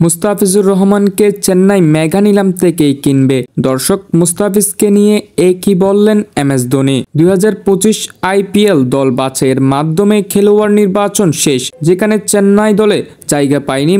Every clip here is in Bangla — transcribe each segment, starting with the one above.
মুস্তাফিজুর রহমানকে চেন্নাই মেগা নিলাম থেকেই কিনবে। দর্শক, মুস্তাফিজকে নিয়ে কি বললেন MS ধোনি। 2025 IPL দল বাছাইয়ের মাধ্যমে খেলোয়াড় নির্বাচন শেষ, যেখানে চেন্নাই দলে জায়গা পায়নি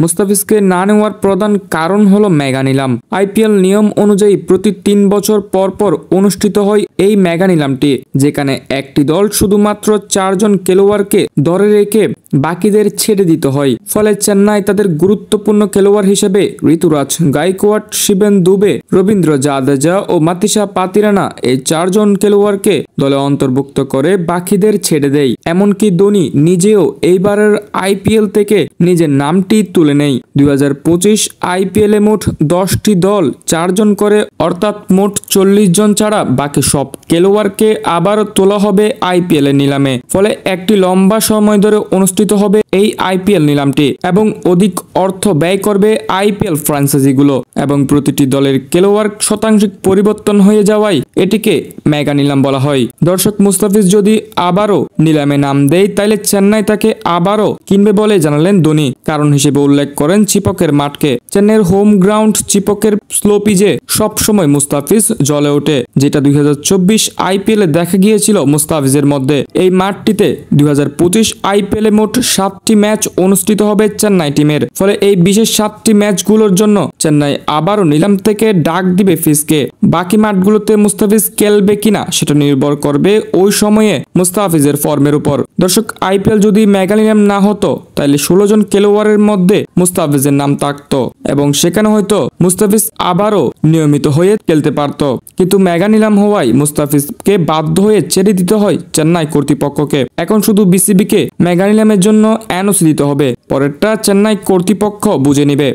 মুস্তাফিজকে না নেওয়ার প্রধান কারণ হলো মেগা নিলাম। IPL নিয়ম অনুযায়ী প্রতি 3 বছর পর পর অনুষ্ঠিত হয় এই মেগা নিলামটি, যেখানে একটি দল শুধুমাত্র 4 জন খেলোয়াড়কে ধরে রেখে বাকিদের ছেড়ে দিতে হয়। ফলে চেন্নাই তাদের গুরুত্বপূর্ণ খেলোয়াড় হিসেবে ঋতুরাজ গাইকোয়াড, শিবেন দুবে, রবীন্দ্র জাদেজা ও মাতিসা পাতিরানা এই 4 জন খেলোয়াড়কে দলে অন্তর্ভুক্ত করে বাকিদের ছেড়ে দেয়। এমনকি ধোনি নিজেও এইবারের IPL থেকে নিজের নামটি তুলে নেয়। 2025 IPL এ মোট 10টি দল 4 জন করে, অর্থাৎ মোট 40 জন ছাড়া বাকি সব খেলোয়াড়কে আবারও তোলা হবে IPL এর নিলামে। ফলে একটি লম্বা সময় ধরে অনুষ্ঠিত হবে এই IPL নিলামটি এবং অধিক অর্থ ব্যয় করবে IPL ফ্র্যাঞ্চাইজিগুলো, এবং প্রতিটি দলের খেলোয়াড় শতাংশিক পরিবর্তন হয়ে যাওয়ায় এটিকে মেগা নিলাম বলা হয়। দর্শক, মুস্তাফিজ যদি আবারও নিলামে নাম দেয় তাহলে চেন্নাই তাকে আবারও কিনবে বলে জানালেন ধোনি। কারণ হিসেবে উল্লেখ করেন চিপকের মাঠকে। চেন্নাইয়ের হোম গ্রাউন্ড চিপকের স্লো পিচে সবসময় মুস্তাফিজ জ্বলে ওঠে, যেটা 2024 IPL এ দেখা গিয়েছিল মুস্তাফিজের মধ্যে। এই মাঠটিতে 2025 IPL এ মোট 7টি ম্যাচ অনুষ্ঠিত হবে চেন্নাই টিমের। ফলে এই বিশেষ 7টি ম্যাচগুলোর জন্য চেন্নাই আবারও নিলাম থেকে ডাক দিবে ফিজকে। বাকি মাঠগুলোতে মুস্তাফিজ খেলবে কিনা সেটা নির্ভর করবে ওই সময়ে মুস্তাফিজের ফর্মের উপর। দর্শক, IPL যদি মেগা নিলাম না হতো তাহলে 16 জন খেলোয়াড়ের মধ্যে মুস্তাফিজের নাম থাকতো এবং সেখানে হয়তো মুস্তাফিজ আবারও নিয়মিত হয়ে খেলতে পারত। কিন্তু মেগা নিলাম হওয়ায় মুস্তাফিজকে বাধ্য হয়ে ছেড়ে দিতে হয় চেন্নাই কর্তৃপক্ষকে। এখন শুধু BCB কে মেগা নিলামের জন্য NOC দিতে হবে, পরেরটা চেন্নাই কর্তৃপক্ষ বুঝে নিবে।